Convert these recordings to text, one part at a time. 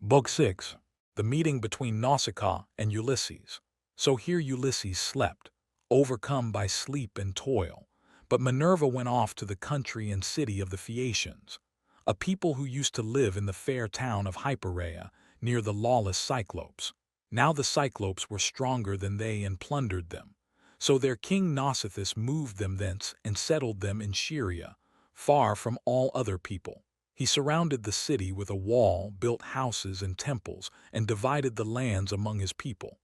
Book 6. The meeting between Nausicaa and Ulysses. So here Ulysses slept, overcome by sleep and toil, but Minerva went off to the country and city of the Phaeacians, a people who used to live in the fair town of Hypereia, near the lawless Cyclopes. Now the Cyclopes were stronger than they and plundered them. So their king Nausithous moved them thence and settled them in Scheria, far from all other people. He surrounded the city with a wall, built houses and temples, and divided the lands among his people.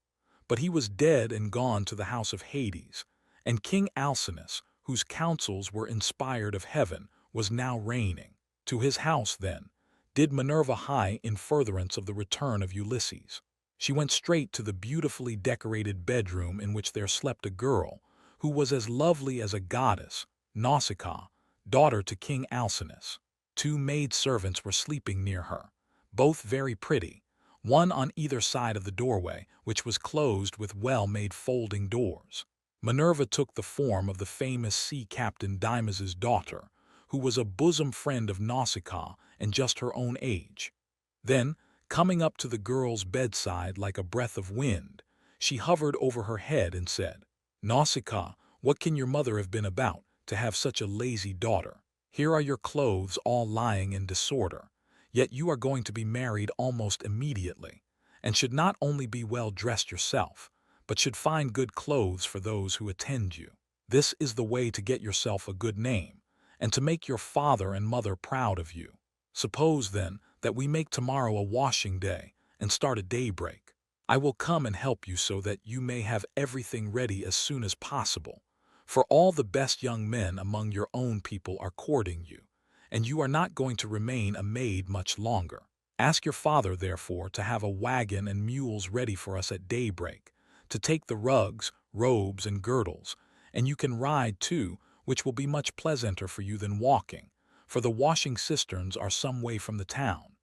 But he was dead and gone to the house of Hades, and King Alcinous, whose counsels were inspired of heaven, was now reigning. To his house, then, did Minerva hie in furtherance of the return of Ulysses. She went straight to the beautifully decorated bedroom in which there slept a girl, who was as lovely as a goddess, Nausicaa, daughter to King Alcinous. Two maid-servants were sleeping near her, both very pretty, one on either side of the doorway, which was closed with well-made folding doors. Minerva took the form of the famous sea captain Dymas' daughter, who was a bosom friend of Nausicaa and just her own age. Then, coming up to the girl's bedside like a breath of wind, she hovered over her head and said, "Nausicaa, what can your mother have been about, to have such a lazy daughter? Here are your clothes all lying in disorder, yet you are going to be married almost immediately, and should not only be well dressed yourself, but should find good clothes for those who attend you. This is the way to get yourself a good name, and to make your father and mother proud of you. Suppose, then, that we make tomorrow a washing day, and start at daybreak. I will come and help you so that you may have everything ready as soon as possible. For all the best young men among your own people are courting you, and you are not going to remain a maid much longer. Ask your father, therefore, to have a wagon and mules ready for us at daybreak, to take the rugs, robes, and girdles, and you can ride too, which will be much pleasanter for you than walking, for the washing cisterns are some way from the town."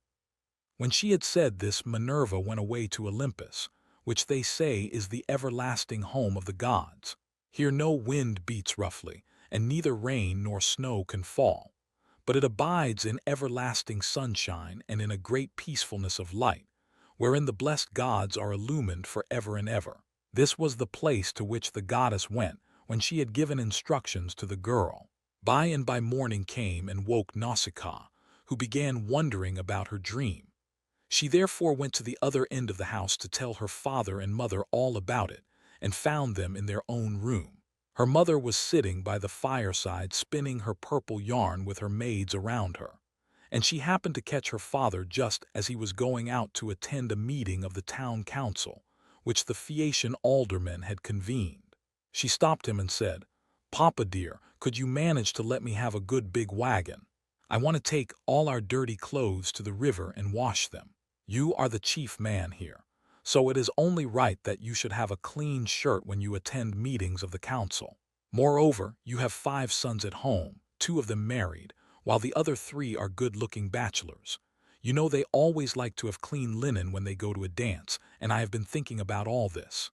When she had said this, Minerva went away to Olympus, which they say is the everlasting home of the gods. Here no wind beats roughly, and neither rain nor snow can fall, but it abides in everlasting sunshine and in a great peacefulness of light, wherein the blessed gods are illumined for ever and ever. This was the place to which the goddess went when she had given instructions to the girl. By and by morning came and woke Nausicaa, who began wondering about her dream. She therefore went to the other end of the house to tell her father and mother all about it, and found them in their own room. Her mother was sitting by the fireside spinning her purple yarn with her maids around her, and she happened to catch her father just as he was going out to attend a meeting of the town council, which the Phaeacian aldermen had convened. She stopped him and said, "Papa dear, could you manage to let me have a good big wagon? I want to take all our dirty clothes to the river and wash them. You are the chief man here, so it is only right that you should have a clean shirt when you attend meetings of the council. Moreover, you have 5 sons at home, 2 of them married, while the other 3 are good-looking bachelors. You know they always like to have clean linen when they go to a dance, and I have been thinking about all this."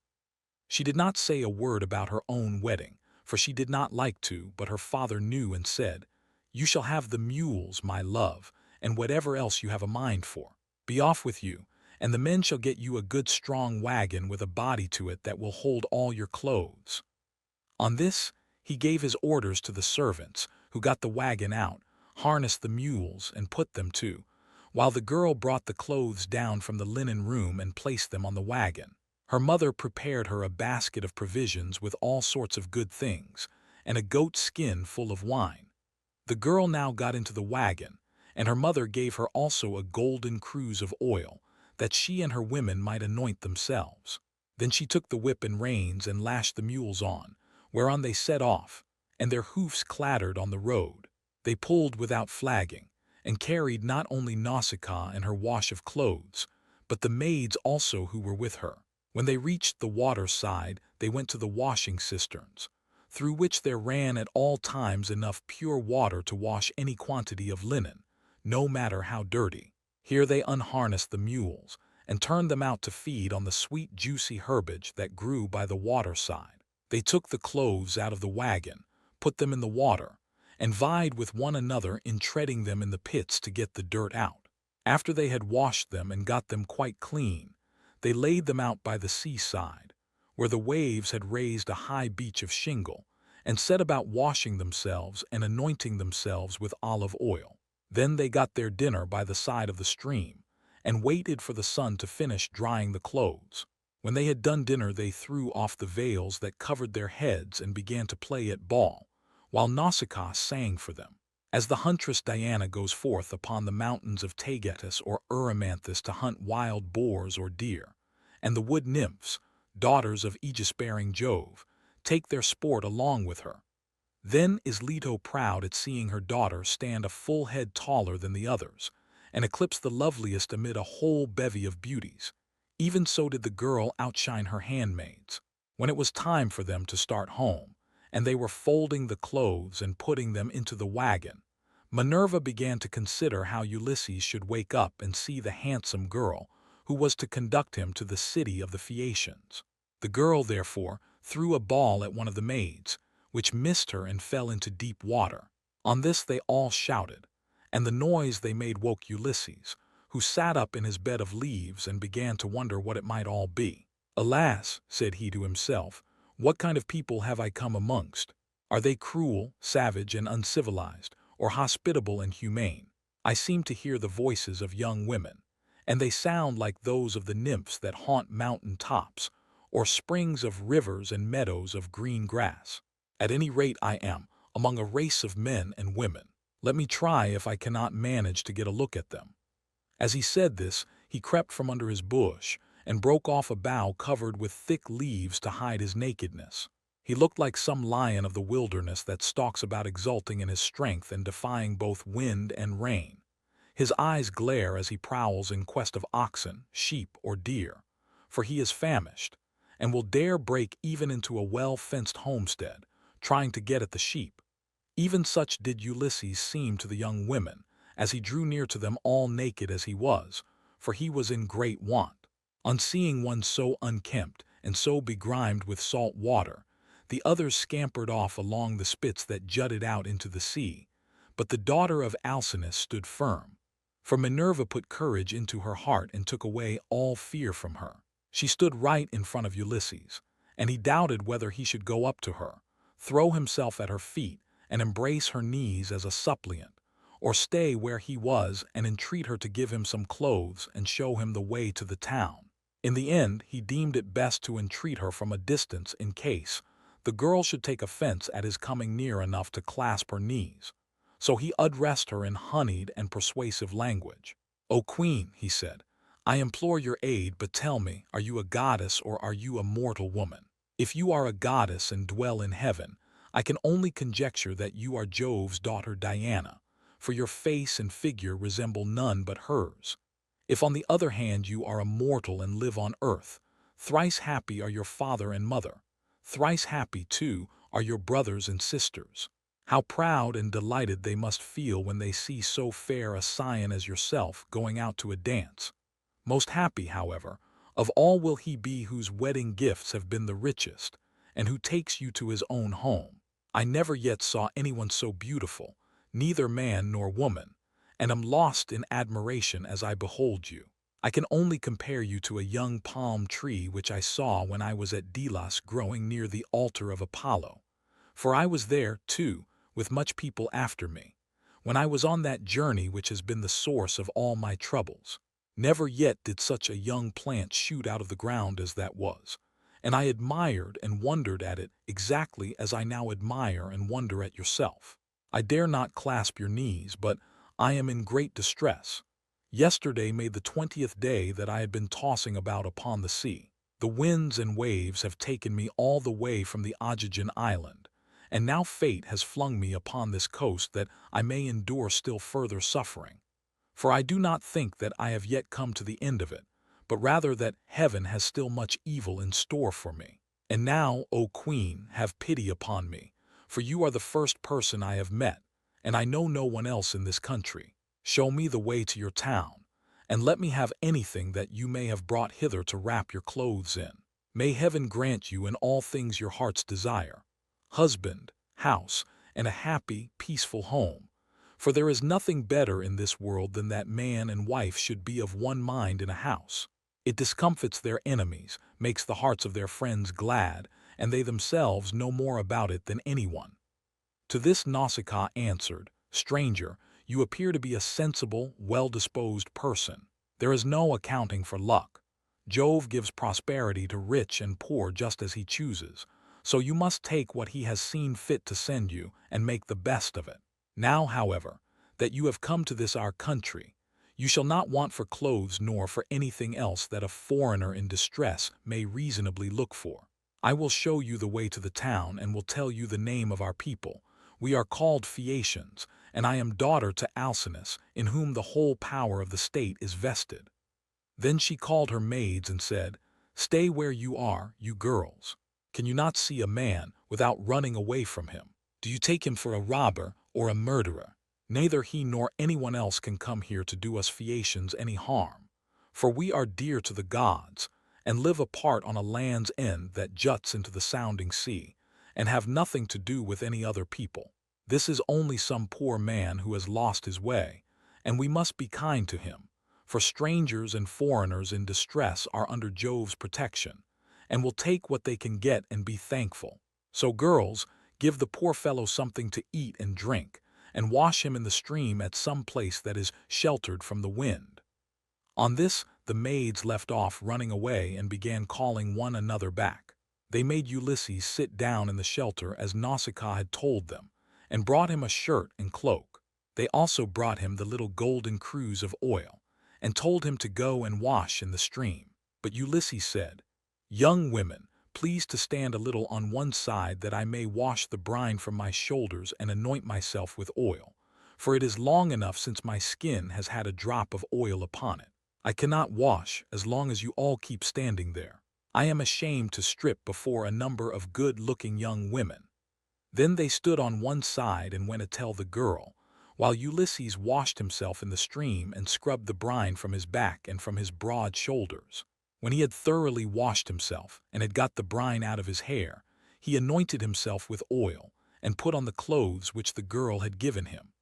She did not say a word about her own wedding, for she did not like to, but her father knew and said, "You shall have the mules, my love, and whatever else you have a mind for. Be off with you, and the men shall get you a good strong wagon with a body to it that will hold all your clothes." On this, he gave his orders to the servants, who got the wagon out, harnessed the mules, and put them to, while the girl brought the clothes down from the linen room and placed them on the wagon. Her mother prepared her a basket of provisions with all sorts of good things, and a goat skin full of wine. The girl now got into the wagon, and her mother gave her also a golden cruse of oil, that she and her women might anoint themselves. Then she took the whip and reins and lashed the mules on, whereon they set off, and their hoofs clattered on the road. They pulled without flagging, and carried not only Nausicaa and her wash of clothes, but the maids also who were with her. When they reached the water side, they went to the washing cisterns, through which there ran at all times enough pure water to wash any quantity of linen, no matter how dirty. Here they unharnessed the mules, and turned them out to feed on the sweet juicy herbage that grew by the water side. They took the clothes out of the wagon, put them in the water, and vied with one another in treading them in the pits to get the dirt out. After they had washed them and got them quite clean, they laid them out by the seaside, where the waves had raised a high beach of shingle, and set about washing themselves and anointing themselves with olive oil. Then they got their dinner by the side of the stream, and waited for the sun to finish drying the clothes. When they had done dinner, they threw off the veils that covered their heads and began to play at ball, while Nausicaa sang for them. As the huntress Diana goes forth upon the mountains of Taygetus or Erymanthus to hunt wild boars or deer, and the wood nymphs, daughters of aegis-bearing Jove, take their sport along with her, then is Leto proud at seeing her daughter stand a full head taller than the others, and eclipse the loveliest amid a whole bevy of beauties. Even so did the girl outshine her handmaids. When it was time for them to start home, and they were folding the clothes and putting them into the wagon, Minerva began to consider how Ulysses should wake up and see the handsome girl who was to conduct him to the city of the Phaeacians. The girl, therefore, threw a ball at one of the maids, which missed her and fell into deep water. On this they all shouted, and the noise they made woke Ulysses, who sat up in his bed of leaves and began to wonder what it might all be. "Alas," said he to himself, "what kind of people have I come amongst? Are they cruel, savage, and uncivilized, or hospitable and humane? I seem to hear the voices of young women, and they sound like those of the nymphs that haunt mountain tops, or springs of rivers and meadows of green grass. At any rate I am among a race of men and women. Let me try if I cannot manage to get a look at them." As he said this, he crept from under his bush and broke off a bough covered with thick leaves to hide his nakedness. He looked like some lion of the wilderness that stalks about exulting in his strength and defying both wind and rain. His eyes glare as he prowls in quest of oxen, sheep, or deer, for he is famished, and will dare break even into a well-fenced homestead, trying to get at the sheep. Even such did Ulysses seem to the young women, as he drew near to them all naked as he was, for he was in great want. On seeing one so unkempt and so begrimed with salt water, the others scampered off along the spits that jutted out into the sea, but the daughter of Alcinous stood firm, for Minerva put courage into her heart and took away all fear from her. She stood right in front of Ulysses, and he doubted whether he should go up to her, throw himself at her feet, and embrace her knees as a suppliant, or stay where he was and entreat her to give him some clothes and show him the way to the town. In the end, he deemed it best to entreat her from a distance in case the girl should take offense at his coming near enough to clasp her knees. So he addressed her in honeyed and persuasive language. "O Queen," he said, "I implore your aid, but tell me, are you a goddess or are you a mortal woman? If you are a goddess and dwell in heaven, I can only conjecture that you are Jove's daughter Diana, for your face and figure resemble none but hers. If on the other hand you are a mortal and live on earth, thrice happy are your father and mother. Thrice happy, too, are your brothers and sisters. How proud and delighted they must feel when they see so fair a scion as yourself going out to a dance. Most happy, however, of all will he be whose wedding gifts have been the richest, and who takes you to his own home. I never yet saw anyone so beautiful, neither man nor woman, and am lost in admiration as I behold you. I can only compare you to a young palm tree which I saw when I was at Delos growing near the altar of Apollo. For I was there, too, with much people after me, when I was on that journey which has been the source of all my troubles. Never yet did such a young plant shoot out of the ground as that was, and I admired and wondered at it exactly as I now admire and wonder at yourself. I dare not clasp your knees, but I am in great distress. Yesterday made the 20th day that I had been tossing about upon the sea. The winds and waves have taken me all the way from the Ogygian island, and now fate has flung me upon this coast that I may endure still further suffering. For I do not think that I have yet come to the end of it, but rather that heaven has still much evil in store for me. And now, O Queen, have pity upon me, for you are the first person I have met, and I know no one else in this country. Show me the way to your town, and let me have anything that you may have brought hither to wrap your clothes in. May heaven grant you in all things your heart's desire, husband, house, and a happy, peaceful home, For there is nothing better in this world than that man and wife should be of one mind in a house. It discomfits their enemies, makes the hearts of their friends glad, and they themselves know more about it than anyone. To this Nausicaa answered, Stranger, you appear to be a sensible, well-disposed person. There is no accounting for luck. Jove gives prosperity to rich and poor just as he chooses, so you must take what he has seen fit to send you and make the best of it. Now, however, that you have come to this our country, you shall not want for clothes nor for anything else that a foreigner in distress may reasonably look for. I will show you the way to the town and will tell you the name of our people. We are called Phaeacians, and I am daughter to Alcinous, in whom the whole power of the state is vested. Then she called her maids and said, Stay where you are, you girls. Can you not see a man without running away from him? Do you take him for a robber or a murderer? Neither he nor anyone else can come here to do us Phaeacians any harm, for we are dear to the gods, and live apart on a land's end that juts into the sounding sea, and have nothing to do with any other people. This is only some poor man who has lost his way, and we must be kind to him, for strangers and foreigners in distress are under Jove's protection, and will take what they can get and be thankful. So girls, give the poor fellow something to eat and drink, and wash him in the stream at some place that is sheltered from the wind. On this, the maids left off running away and began calling one another back. They made Ulysses sit down in the shelter as Nausicaa had told them, and brought him a shirt and cloak. They also brought him the little golden cruse of oil, and told him to go and wash in the stream. But Ulysses said, Young women, please to stand a little on one side that I may wash the brine from my shoulders and anoint myself with oil, for it is long enough since my skin has had a drop of oil upon it. I cannot wash as long as you all keep standing there. I am ashamed to strip before a number of good-looking young women. Then they stood on one side and went to tell the girl, while Ulysses washed himself in the stream and scrubbed the brine from his back and from his broad shoulders. When he had thoroughly washed himself and had got the brine out of his hair, he anointed himself with oil and put on the clothes which the girl had given him.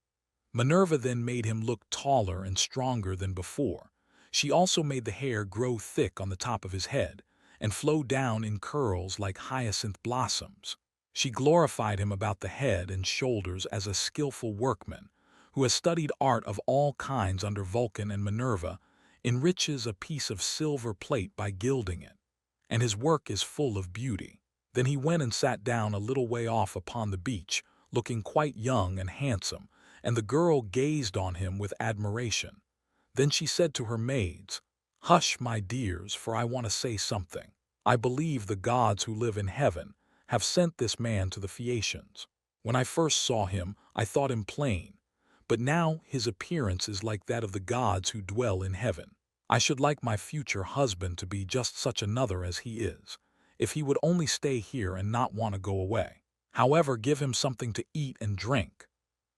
Minerva then made him look taller and stronger than before. She also made the hair grow thick on the top of his head and flow down in curls like hyacinth blossoms. She glorified him about the head and shoulders as a skillful workman, who has studied art of all kinds under Vulcan and Minerva, enriches a piece of silver plate by gilding it, and his work is full of beauty. Then he went and sat down a little way off upon the beach, looking quite young and handsome, and the girl gazed on him with admiration. Then she said to her maids, Hush, my dears, for I want to say something. I believe the gods who live in heaven have sent this man to the Phaeacians. When I first saw him, I thought him plain, but now his appearance is like that of the gods who dwell in heaven. I should like my future husband to be just such another as he is, if he would only stay here and not want to go away. However, give him something to eat and drink.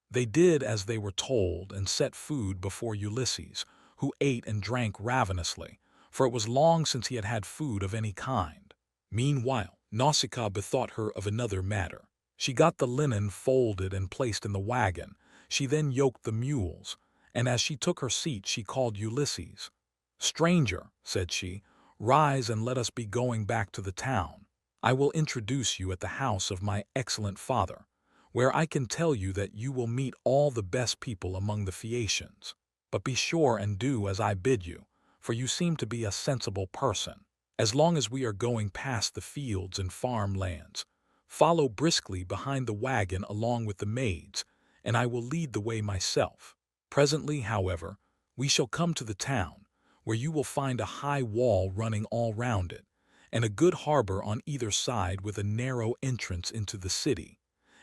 They did as they were told and set food before Ulysses, who ate and drank ravenously, for it was long since he had had food of any kind. Meanwhile, Nausicaa bethought her of another matter. She got the linen folded and placed in the wagon. She then yoked the mules, and as she took her seat she called Ulysses. Stranger, said she, rise and let us be going back to the town. I will introduce you at the house of my excellent father, where I can tell you that you will meet all the best people among the Phaeacians. But be sure and do as I bid you, for you seem to be a sensible person. As long as we are going past the fields and farm lands, follow briskly behind the wagon along with the maids, and I will lead the way myself. Presently, however, we shall come to the town, where you will find a high wall running all round it, and a good harbor on either side with a narrow entrance into the city,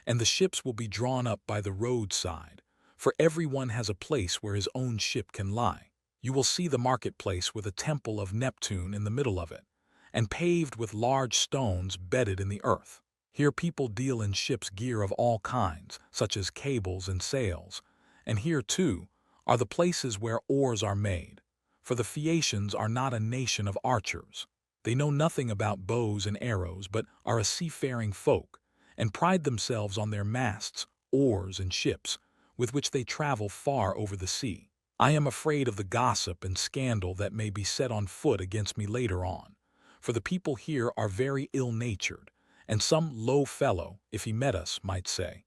and the ships will be drawn up by the roadside, for everyone has a place where his own ship can lie. You will see the marketplace with a temple of Neptune in the middle of it, and paved with large stones bedded in the earth. Here people deal in ship's gear of all kinds, such as cables and sails, and here, too, are the places where oars are made, for the Phaeacians are not a nation of archers. They know nothing about bows and arrows, but are a seafaring folk, and pride themselves on their masts, oars, and ships, with which they travel far over the sea. I am afraid of the gossip and scandal that may be set on foot against me later on, for the people here are very ill-natured, and some low fellow, if he met us, might say,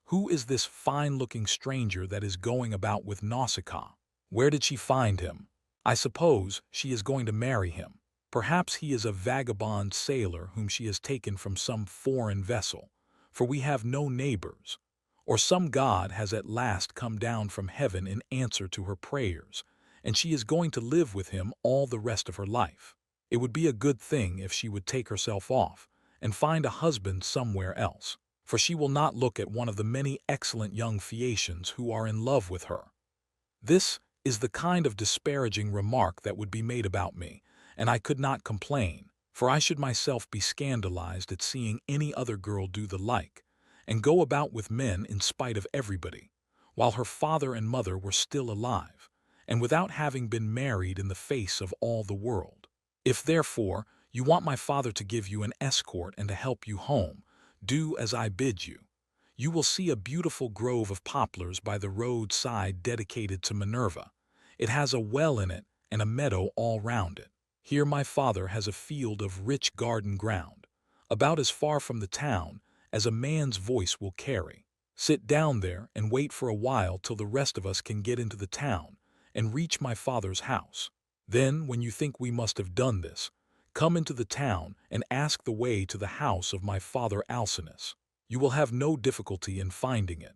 "Who is this fine-looking stranger that is going about with Nausicaa? Where did she find him? I suppose she is going to marry him. Perhaps he is a vagabond sailor whom she has taken from some foreign vessel, for we have no neighbors. Or some god has at last come down from heaven in answer to her prayers, and she is going to live with him all the rest of her life. It would be a good thing if she would take herself off and find a husband somewhere else, for she will not look at one of the many excellent young Phaeacians who are in love with her." This is the kind of disparaging remark that would be made about me, and I could not complain, for I should myself be scandalized at seeing any other girl do the like, and go about with men in spite of everybody, while her father and mother were still alive, and without having been married in the face of all the world. If, therefore, you want my father to give you an escort and to help you home, do as I bid you. You will see a beautiful grove of poplars by the roadside dedicated to Minerva. It has a well in it and a meadow all round it. Here my father has a field of rich garden ground, about as far from the town as a man's voice will carry. Sit down there and wait for a while till the rest of us can get into the town and reach my father's house. Then, when you think we must have done this, come into the town and ask the way to the house of my father Alcinous. You will have no difficulty in finding it.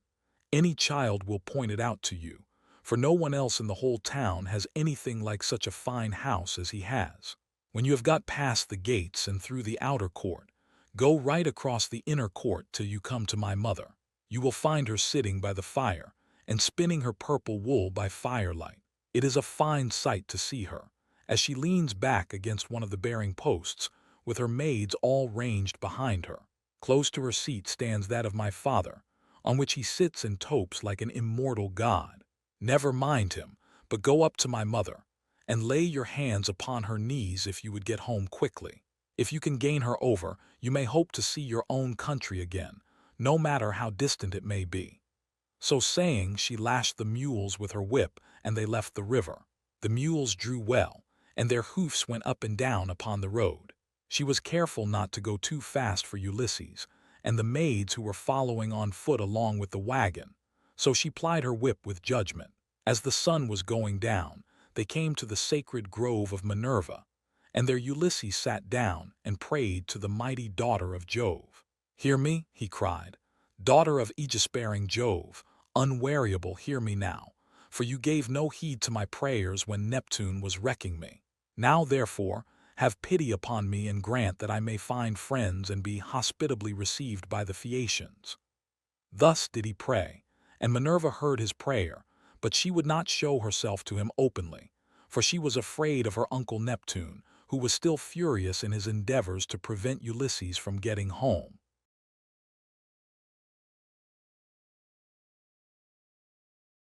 Any child will point it out to you, for no one else in the whole town has anything like such a fine house as he has. When you have got past the gates and through the outer court, go right across the inner court till you come to my mother. You will find her sitting by the fire and spinning her purple wool by firelight. It is a fine sight to see her, as she leans back against one of the bearing posts, with her maids all ranged behind her. Close to her seat stands that of my father, on which he sits and topes like an immortal god. Never mind him, but go up to my mother, and lay your hands upon her knees if you would get home quickly. If you can gain her over, you may hope to see your own country again, no matter how distant it may be." So saying, she lashed the mules with her whip, and they left the river. The mules drew well, and their hoofs went up and down upon the road. She was careful not to go too fast for Ulysses, and the maids who were following on foot along with the wagon, so she plied her whip with judgment. As the sun was going down, they came to the sacred grove of Minerva, and there Ulysses sat down and prayed to the mighty daughter of Jove. "Hear me," he cried, "daughter of aegis-bearing Jove, unweariable, hear me now, for you gave no heed to my prayers when Neptune was wrecking me. Now, therefore, have pity upon me and grant that I may find friends and be hospitably received by the Phaeacians." Thus did he pray, and Minerva heard his prayer, but she would not show herself to him openly, for she was afraid of her uncle Neptune, who was still furious in his endeavors to prevent Ulysses from getting home.